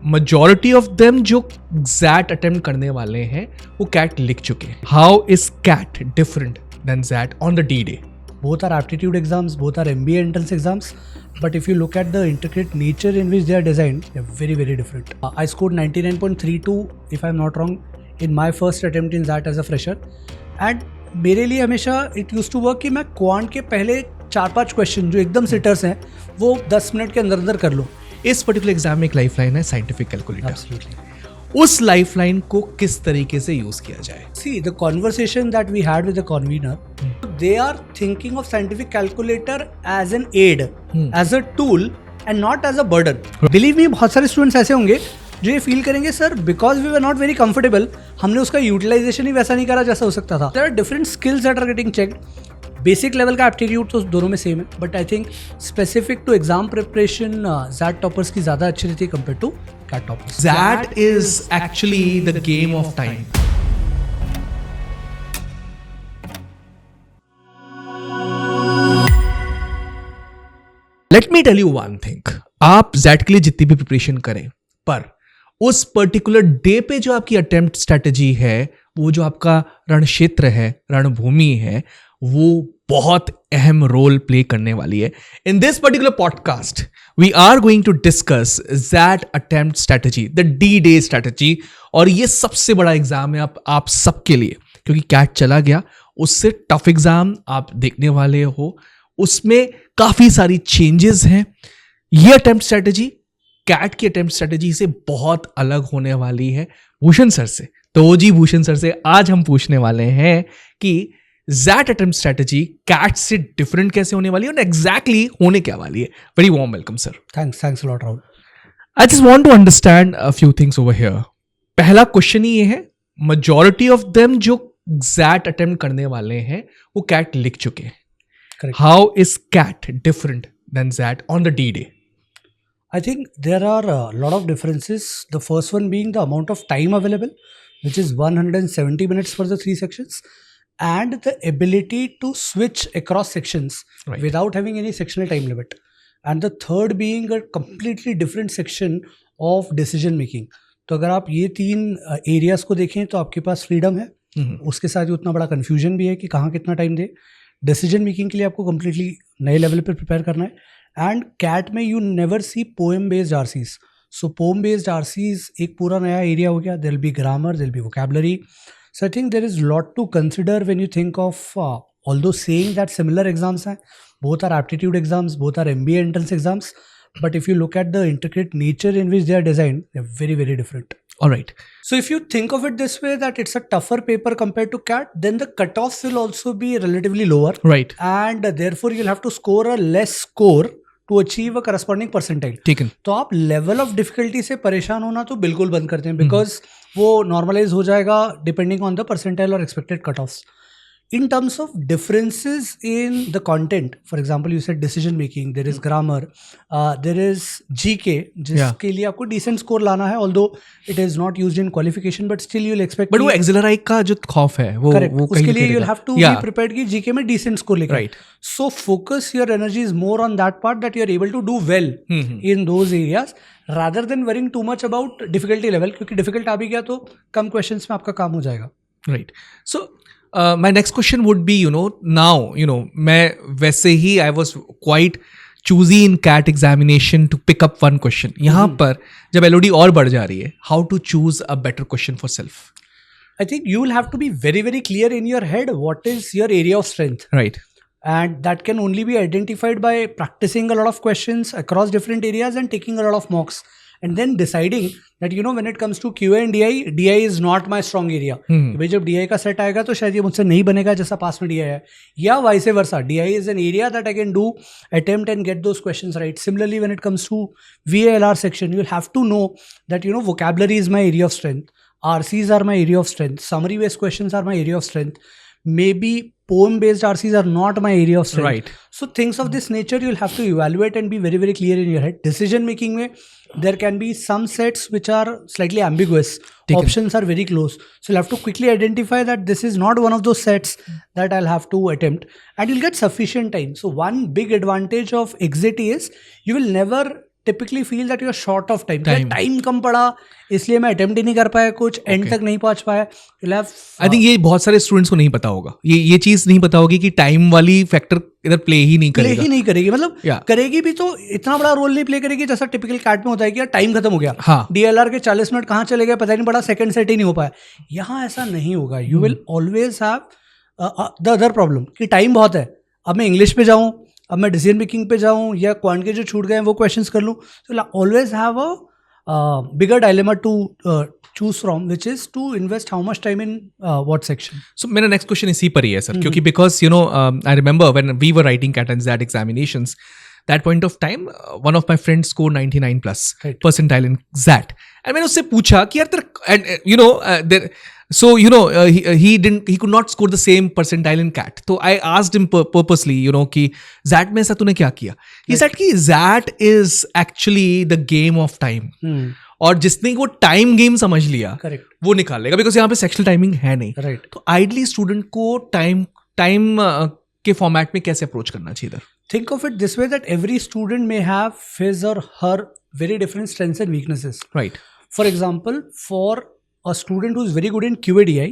majority of them जो ZAT attempt करने वाले हैं वो CAT लिख चुके हैं. How is CAT different than ZAT on the D-Day? Both are aptitude exams, both are MBA entrance exams, but if you look at the intricate nature in which they are designed, they are very, very different. I scored 99.32, if I'm not wrong, in my first attempt in ZAT as a fresher. And मेरे लिए हमेशा it used to work कि मैं quant के पहले 4-5 question जो एकदम seaters हैं वो 10 मिनट के अंदर कर लूँ. इस पर्टिकुलर एग्जाम में एक लाइफलाइन है साइंटिफिक कैलकुलेटर. Absolutely. उस लाइफलाइन को किस तरीके से यूज किया जाए? See, the conversation that we had with the convener, they are thinking of scientific calculator as an aid, as a tool and not as a burden. Believe me, बहुत सारे students ऐसे होंगे जो ये फील करेंगे sir because we were not very comfortable, हमने उसका utilisation ही वैसा नहीं करा जैसा हो सकता था. There are different skills that are getting checked. Basic level का एप्टीट्यूड तो दोनों में सेम है, but I think specific to exam preparation ZAT toppers की ज़्यादा अच्छी रहती है compare to CAT toppers. ZAT is actually the game of time. Let me tell you one thing. आप ZAT के लिए जितनी भी प्रिपरेशन करें, पर उस पर्टिकुलर डे पे जो आपकी अटेम्प्ट स्ट्रेटेजी है, वो जो आपका रण क्षेत्र है, रणभूमि है, वो बहुत अहम रोल प्ले करने वाली है. In this particular podcast we are going to discuss ZAT attempt strategy, the D-Day strategy. और ये सबसे बड़ा एग्जाम है आप सबके लिए, क्योंकि CAT चला गया, उससे टफ एग्जाम आप देखने वाले हो. उसमें काफी सारी चेंजेस हैं. ये अटेम्प्ट स्ट्रेटेजी CAT की अटेम्प्ट स्ट्रेटेजी से बहुत अलग होने वाली है. भूषण सर से, तो जी भूषण सर से आज हम पूछने वाले हैं कि ZAT अटेम्प्ट स्ट्रेटेजी CAT से डिफरेंट कैसे होने वाली है और एग्जैक्टली होने क्या वाली है. Very warm welcome sir. Thanks a lot Rahul. I just want to understand a few things over here. पहला क्वेश्चन ही ये है, मेजॉरिटी ऑफ देम जो ZAT अटेम्प्ट करने वाले हैं वो CAT लिख चुके हैं. How is CAT different than ZAT on the D-Day? I think there are a lot of differences. The first one being the amount of time available, which is 170 minutes for the 3 sections, and the ability to switch across sections without having any sectional time limit. And the third being a completely different section of decision making. तो अगर आप ये 3 areas को देखें तो आपके पास freedom है, उसके साथ ही उतना बड़ा confusion भी है कि कहाँ कितना time दे. Decision making के लिए आपको completely नए level पर prepare करना है. एंड CAT में you never see poem based RCs. So poem based RCs एक पूरा नया एरिया हो गया. There will be grammar, there will be vocabulary. So I think there is lot to consider when you think of although saying that similar exams हैं. Both are aptitude exams, both are MBA entrance exams, but if you look at the intricate nature in which they are designed, they are very very different. All right. So if you think of it this way, that it's a tougher paper compared to CAT, then the cutoffs will also be relatively lower. Right. And therefore you'll have to score a less score to achieve a corresponding percentile. ठीक है. तो आप level of difficulty से परेशान होना तो बिल्कुल बंद करते हैं, बिकॉज वो नॉर्मलाइज हो जाएगा डिपेंडिंग ऑन द परसेंटाइल और expected cut offs. In terms of differences in the content, for example, you said decision making, there is grammar, there is GK, जिसके लिए आपको decent score लाना है, although it is not used in qualification, but still you'll expect. But वो XLRI का जो खौफ है वो उसके लिए you'll have to be prepared कि GK में decent score लेकर. Right. So focus your energies more on that part, that you are able to do well in those areas, rather than worrying too much about difficulty level, क्योंकि difficult आ भी गया तो कम questions में आपका काम हो जाएगा. Right. So my next question would be, now, मैं वैसे ही I was quite choosy in CAT examination to pick up one question. यहाँ पर जब LOD और बढ़ जा रही है, how to choose a better question for self? I think you will have to be very, very clear in your head what is your area of strength. Right. And that can only be identified by practicing a lot of questions across different areas and taking a lot of mocks. And then deciding that when it comes to QA and DI is not my strong area. भाई जब DI का set आएगा तो शायद ये मुझसे नहीं बनेगा जैसा पास में DI है, या vice versa. DI is an area that I can do, attempt and get those questions right. Similarly, when it comes to VALR section, you'll have to know that vocabulary is my area of strength, RCs are my area of strength, summary based questions are my area of strength. Maybe poem based RCs are not my area of strength. Right. So things of this nature you'll have to evaluate and be very, very clear in your head. Decision making mein there can be some sets which are slightly ambiguous. Options are very close. So you'll have to quickly identify that this is not one of those sets that I'll have to attempt, and you'll get sufficient time. So one big advantage of exit is you will never typically feel that you're short of time. Time. Time कम पड़ा इसलिए मैं attempt ही नहीं कर पाया, कुछ and तक नहीं पहुंच पाया. You'll have आई थिंक ये बहुत सारे स्टूडेंट्स को नहीं पता होगा, ये चीज नहीं पता होगी कि टाइम वाली फैक्टर इधर प्ले ही नहीं प्ले करेगा. ही नहीं करेगी. मतलब Yeah. करेगी भी तो इतना बड़ा रोल नहीं प्ले करेगी जैसा टिपिकल कैट में होता है कि यार टाइम खत्म हो गया, हाँ. DLR के 40 मिनट कहाँ चले गए पता ही नहीं पड़ा, सेकंड सेट ही नहीं हो पाया. यहाँ ऐसा नहीं होगा. You will always have the other problem कि टाइम बहुत है, अब मैं इंग्लिश पे जाऊँ, अब मैं डिसीजन मेकिंग पे जाऊँ, या क्वांट के जो छूट गए हैं वो क्वेश्चंस कर लूँ. तो always have a bigger dilemma to choose from, which is to invest how much time in what section. So मेरा नेक्स्ट क्वेश्चन इसी पर ही है सर, क्योंकि because you know I remember when we were writing CAT and XAT examinations, that point of time one of my friends scored 99 plus Right. percentile in XAT, and मैंने उससे पूछा कि यार तेरा and you know there, so you know he could not score the same percentile in CAT. तो I asked him purposely, you know, कि XAT में ऐसा तूने क्या किया? He said कि XAT is actually the game of time. और जिसने वो टाइम गेम समझ लिया Correct. वो निकाल लेगा, बिकॉज यहाँ पे सेक्शनल टाइमिंग है नहीं. Right. तो आइडली स्टूडेंट को टाइम के फॉर्मेट में कैसे अप्रोच करना चाहिए इधर? Think of it this way, that every student may have his or her very different strengths and weaknesses. Right. For example, for a student who is very good in QADI,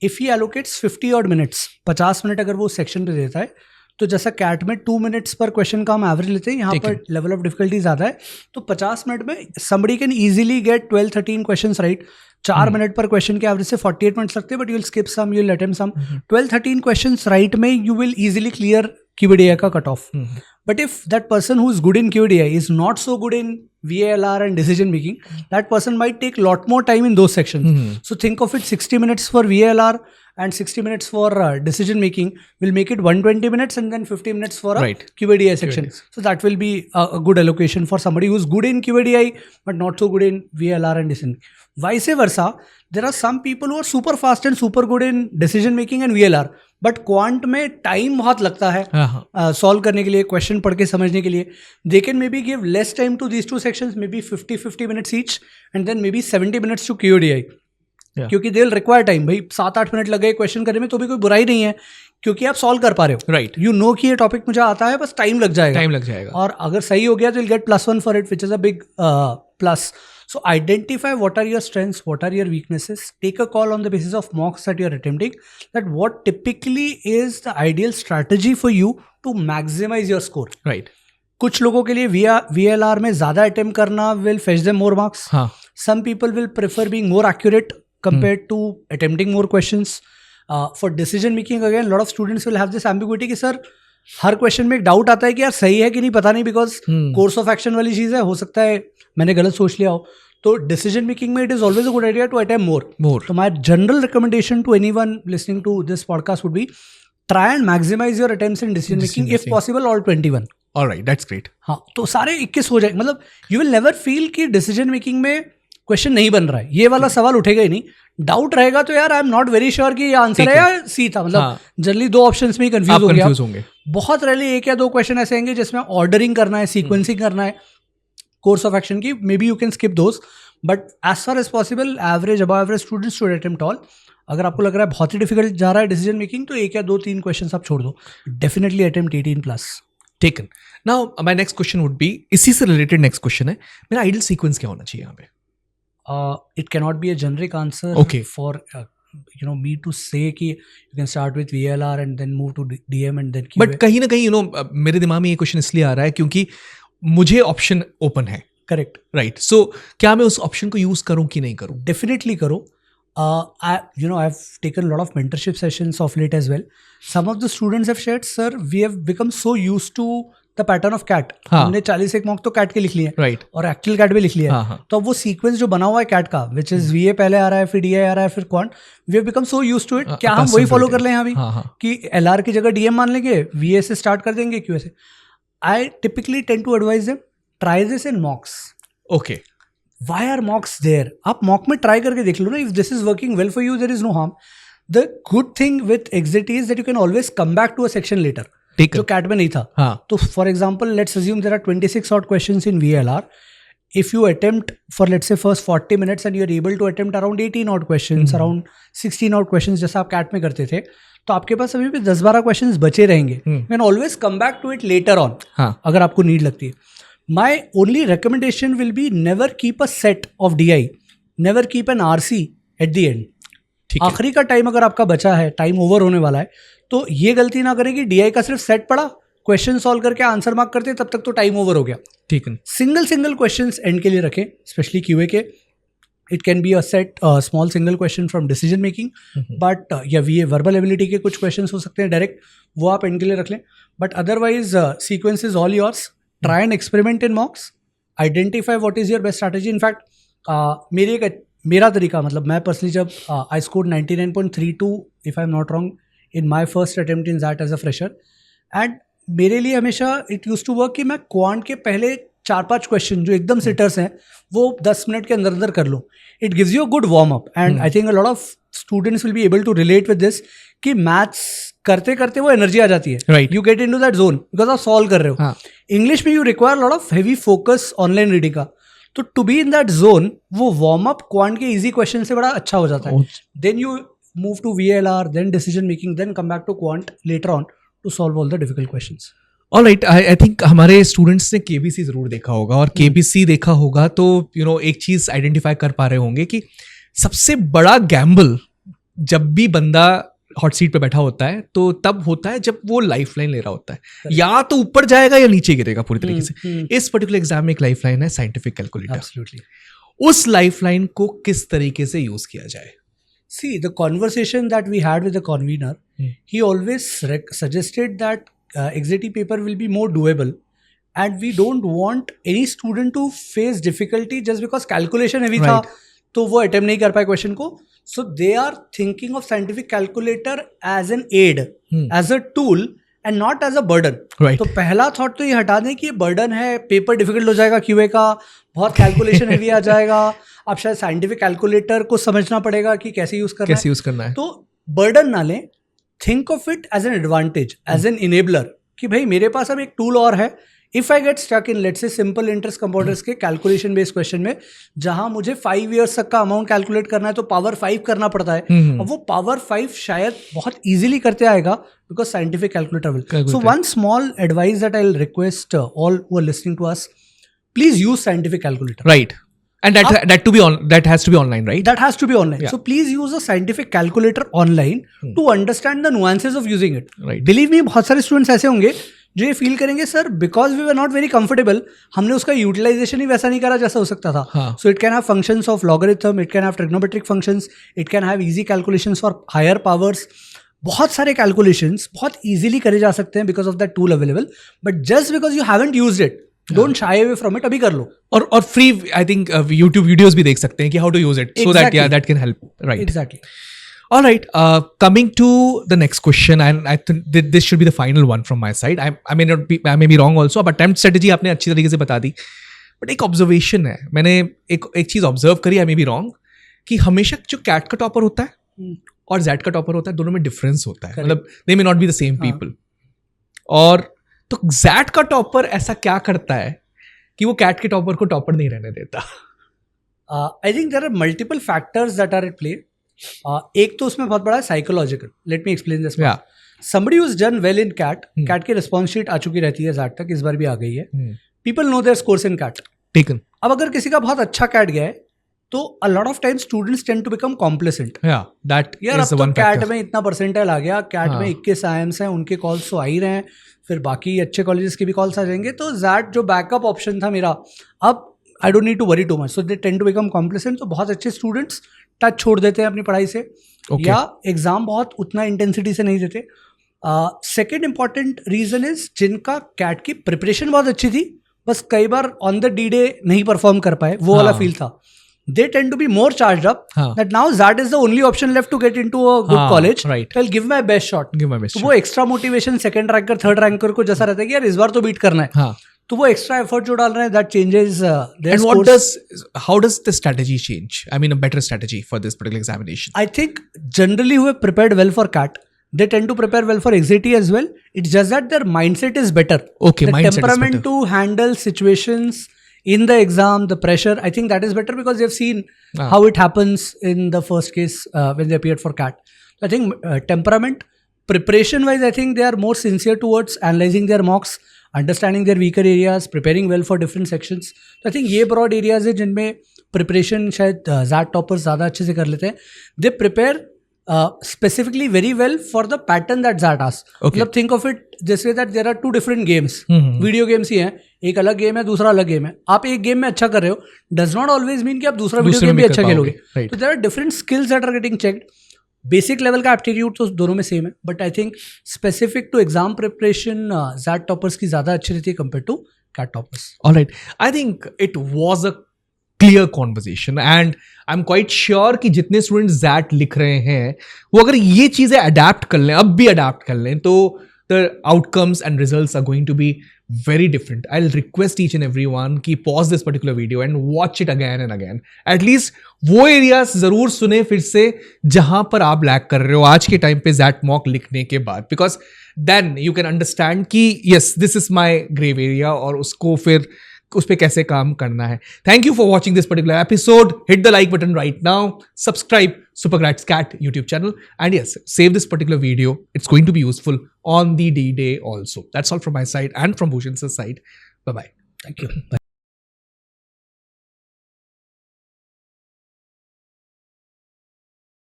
if he allocates 50 odd minutes, 50 minute अगर वो section पे देता है, तो जैसा cat में 2 minutes पर question का हम एवरेज लेते हैं, यहाँ पर लेवल ऑफ डिफिकल्टी ज़्यादा है, तो 50 मिनट में somebody can easily get 12-13 questions right. 4 minute पर क्वेश्चन के एवरेज से 48 मिनट्स लगते हैं, but you will skip some, you will attempt some. 12-13 questions right में you will easily clear QADI का cut off. But if that person who is good in QADI is not so good in VALR and decision making, that person might take lot more time in those sections. So think of it, 60 minutes for VALR and 60 minutes for decision making will make it 120 minutes, and then 50 minutes for a QADI section. So that will be a good allocation for somebody who is good in QADI but not so good in VALR and decision. Vice versa, there are some people who are super fast and super good in decision making and VLR, but quant में time बहुत लगता है solve करने के लिए, question पढ़ के समझने के लिए. They can maybe give less time to these two sections, maybe 50 minutes each, and then maybe 70 minutes to QADI. क्योंकि दे विल रिक्वायर टाइम. भाई 7-8 मिनट लग गए क्वेश्चन करने में तो भी कोई बुराई नहीं है, क्योंकि आप सॉल्व कर पा रहे हो. राइट. यू नो कि ये टॉपिक मुझे आता है, बस टाइम लग जाएगा. और अगर सही हो गया तो will get +1 for it, which is a big plus. So identify what are your strengths, what are your weaknesses. Take a call on the basis of mocks that you are attempting, that what typically is the ideal strategy for you to maximize your score. Right. कुछ लोगों के लिए VLR में ज़्यादा attempt करना will fetch them more marks. हाँ. Some people will prefer being more accurate compared to attempting more questions. For decision making, again, a lot of students will have this ambiguity कि sir हर question में एक doubt आता है कि यार सही है कि नहीं पता नहीं, बिकॉज कोर्स ऑफ एक्शन वाली चीज़ है, हो सकता है मैंने गलत सोच लिया हो. तो डिसीजन मेकिंग में it is always a good idea to attempt more. तो my general recommendation to anyone listening to this podcast would be try and maximise your attempts in decision making, if possible all 21. Alright, that's great. हाँ, तो सारे 21 हो जाए. मतलब you will never feel कि decision making में question नहीं बन रहा है, ये वाला सवाल उठेगा ही नहीं. डाउट रहेगा तो यार आई एम नॉट वेरी श्योर कि ये आंसर है या सी था. मतलब जनरली 2 ऑप्शंस में कंफ्यूज होंगे. बहुत रैली 1 या 2 क्वेश्चन ऐसे होंगे जिसमें ऑर्डरिंग करना है, सीक्वेंसिंग करना है कोर्स ऑफ एक्शन की. Maybe you can skip those, but as far as possible average above average students should attempt all. अगर आपको लग रहा है बहुत ही डिफिकल्ट जा रहा है डिसीजन मेकिंग, तो 1 या 2-3 क्वेश्चन आप छोड़ दो. Definitely attempt 18+. Taken. Now my next question would be, इसी से रिलेटेड नेक्स्ट क्वेश्चन है, मेरा आइडियल सीक्वेंस क्या होना चाहिए यहाँ पे? It cannot be a generic answer. Okay. For me to say कि you can start with VLR and then move to DM and then QA. But कहीं ना कहीं मेरे दिमाग में ये क्वेश्चन इसलिए आ रहा है क्योंकि मुझे ऑप्शन ओपन है. करेक्ट. राइट. सो क्या मैं उस ऑप्शन को यूज करूं कि नहीं करूं? डेफिनेटली करो. I've taken a lot of mentorship sessions of late as well. Some of the students have shared, sir, we have become so used to the pattern of CAT. हमने 41 mock तो cat के लिख लिए, right, और actual cat भी लिख लिया है. तो अब वो सीक्वेंस जो बना हुआ है कैट का, विच इज VA पहले आ रहा है, फिर DI आ रहा है, फिर quant, we have become so used to it. क्या हम वही फॉलो कर लें यहाँ भी कि LR की जगह DM मान लेंगे, VA से स्टार्ट कर देंगे, QA से. I typically tend to advise them, try this in mocks. Okay. Why are mocks there? आप मॉक में ट्राई करके देख लो ना. If this is working well for you, there is no harm. The good thing with exit is that you can always come back to a section later, जो CAT में नहीं था. हाँ. तो for example let's assume there are 26 odd questions in VLR. If you attempt for let's say first 40 minutes and you're able to attempt around 18 odd questions, around 16 odd questions जैसा आप cat में करते थे, तो आपके पास अभी भी 10-12 क्वेश्चंस बचे रहेंगे. You can always come back to it later on. हाँ. अगर आपको नीड लगती है. My only recommendation will be never keep a set of DI, never keep an RC at the end. ठीक है, आखिरी का टाइम अगर आपका बचा है, टाइम ओवर होने वाला है, तो ये गलती ना करें कि DI का सिर्फ सेट पड़ा, क्वेश्चन सॉल्व करके आंसर मार्क करते तब तक तो टाइम ओवर हो गया. ठीक है. सिंगल क्वेश्चंस एंड के लिए रखें, स्पेशली QA के. It can be a set small single question from decision making, but या VA वर्बल एबिलिटी के कुछ क्वेश्चन हो सकते हैं डायरेक्ट, वो आप एंड के लिए रख लें. But otherwise sequence is all yours. Try and experiment in mocks, identify what is your best strategy. In fact मेरा तरीका, मतलब मैं पर्सनली जब I scored 99.32 if I am not wrong in my first attempt in that as a fresher, and मेरे लिए हमेशा it use to work कि मैं क्वांट के पहले 4-5 क्वेश्चन जो एकदम सिटर्स हैं वो 10 मिनट के अंदर अंदर कर लूँ. It gives you a good warm up, and I think a lot of students will be able to relate with this कि मैथ्स करते करते वो एनर्जी आ जाती है. Right. You get into that zone because आप सॉल्व कर रहे हो. हाँ. इंग्लिश में you require lot of heavy focus online reading का, तो to be in that zone वो वार्म अप क्वांट के इजी क्वेश्चन से बड़ा अच्छा हो जाता है. Then you move to VLR, then decision making, then come back to quant later on to solve all the difficult questions. Alright, I think हमारे students ने KBC जरूर देखा होगा, और KBC देखा होगा तो एक चीज आइडेंटिफाई कर पा रहे होंगे कि सबसे बड़ा गैम्बल जब भी बंदा हॉट सीट पे बैठा होता है तो तब होता है जब वो लाइफ लाइन ले रहा होता है. या तो ऊपर जाएगा या नीचे गिरेगा पूरी तरीके से. इस पर्टिकुलर एग्जाम में एक लाइफ लाइन है साइंटिफिक कैलकुलेटर. Absolutely. उस लाइफ लाइन को किस तरीके से यूज किया जाए? See, the conversation that we had with the convener, he always suggested that XAT paper will be more doable, and we don't want any student to face difficulty just because calculation heavy था तो वो attempt नहीं कर पाए question को. So they are thinking of scientific calculator as an aid, as a tool and not as a burden. Right. तो पहला thought तो ये हटा दें कि ये बर्डन है, पेपर डिफिकल्ट हो जाएगा QA का, बहुत कैलकुलेशन हेवी आ जाएगा, आप शायद साइंटिफिक कैलकुलेटर को समझना पड़ेगा कि कैसे यूज करना है. तो बर्डन ना लें, think of it as an advantage, as an enabler, कि भाई मेरे पास अब एक टूल और है. If I get stuck in let's say simple interest compounders के कैलकुलेशन बेस्ड क्वेश्चन में, जहां मुझे 5 years तक का अमाउंट कैलकुलेट करना है तो पावर 5 करना पड़ता है. अब वो पावर 5 शायद बहुत इजीली करते आएगा because scientific calculator will. So one small advice that I will request all who are listening to us, please use scientific calculator. Right. And that has to be online, right? That has to be online. Yeah. So please use a scientific calculator online to understand the nuances of using it. Right. Believe me, बहुत सारे students ऐसे होंगे जो ये feel करेंगे, sir because we were not very comfortable, हमने उसका utilisation ही वैसा नहीं करा जैसा हो सकता था. So it can have functions of logarithm, it can have trigonometric functions, it can have easy calculations for higher powers. बहुत सारे कैलकुलेशंस बहुत इजीली करे जा सकते हैं because of that tool available. But just because you haven't used it, don't shy away from it. अभी कर लो. और free I think YouTube videos भी देख सकते हैं कि how to use it, so that that can help. Right, exactly. All right, coming to the next question, and I think this should be the final one from my side. I may be wrong also, but attempt strategy आपने अच्छी तरीके से बता दी. But एक observation है, मैंने एक चीज़ observe करी, I may be wrong, कि हमेशा जो CAT का टॉपर होता है और Z का टॉपर होता है, दोनों में डिफरेंस होता है. मतलब they may not be the same people. और तो Z का टॉपर ऐसा क्या करता है कि वो CAT के टॉपर को टॉपर नहीं रहने देता? I think there are multiple factors that are at play. एक तो उसमें बहुत बड़ा है psychological. Let me explain this. Somebody who is done well in CAT की रिस्पॉन्स शीट आ चुकी रहती है ज़ैट तक, इस बार भी आ गई है. People know their scores in CAT. Taken. अब अगर किसी का बहुत अच्छा कैट गया है तो a lot of time students tend to become complacent. यार अब तो कैट में इतना परसेंटाइल आ गया, कैट में 21 IIMs हैं, उनके कॉल्स तो आ ही रहे हैं, फिर बाकी अच्छे कॉलेजेस के भी कॉल्स आ जाएंगे, तो ज़ैट जो बैकअप ऑप्शन था मेरा, अब I don't need to worry too much. So they tend to become complacent. तो बहुत अच्छे स्टूडेंट्स टच छोड़ देते हैं अपनी पढ़ाई से, या एग्जाम बहुत उतना इंटेंसिटी से नहीं देते. सेकेंड इंपॉर्टेंट रीजन इज जिनका कैट की प्रिपरेशन बहुत अच्छी थी, बस कई बार ऑन द डी डे नहीं परफॉर्म कर पाए, वो वाला फील था. they tend to be more charged up that now that is the only option left to get into a good college. Right. I'll give my best shot. तो वो extra motivation second ranker third ranker को जैसा रहता है कि यार इस बार तो बीट करना है, तो वो एक्स्ट्रा एफर्ट जो डाल रहे हैं that changes their scores. How does the strategy change? I mean a better strategy for this particular examination. I think generally who have prepared well for CAT, they tend to prepare well for XAT as well. It's just that their mindset is better. Okay, the mindset temperament is better. to handle situations in the exam, the pressure, I think that is better because they've seen how it happens in the first case when they appeared for CAT. I think temperament, preparation wise, I think they are more sincere towards analyzing their mocks, understanding their weaker areas, preparing well for different sections. तो I think ये broad areas है जिनमें preparation शायद jet toppers ज़्यादा अच्छे से कर लेते हैं. They prepare specifically very well for the pattern that Zat asks. Okay. मतलब think of it this way that there are two different games. Video games ही हैं, एक अलग गेम है, दूसरा अलग गेम है. आप एक गेम में अच्छा कर रहे हो does not always mean कि आप दूसरा वीडियो गेम भी अच्छा खेलोगे. तो there are different skills that are getting checked. Basic level का एप्टीट्यूड तो दोनों में सेम है, but I think specific to exam preparation XAT toppers की ज़्यादा अच्छी रहती है compare to CAT toppers. Alright, I think it was a clear conversation and I am quite sure कि जितने स्टूडेंट्स ज़ैट लिख रहे हैं वो अगर ये चीज़ें अडेप्ट कर लें, अब भी अडेप्ट कर लें, तो the outcomes and results are going to be very different. I'll request each and everyone कि pause this particular video and watch it again and again. At least वो areas जरूर सुने फिर से जहां पर आप लैग कर रहे हो आज के टाइम पे ज़ैट मॉक लिखने के बाद, because then you can understand कि yes this is my grave area और उसको फिर उस पर कैसे काम करना है. Thank you for watching this particular episode. Hit the like button right now. Subscribe Supergrad Scat YouTube channel. And yes, save this particular video. It's going to be useful on the D-Day also. That's all from my side and from Bhushan's side. Bye-bye. Thank you. Bye.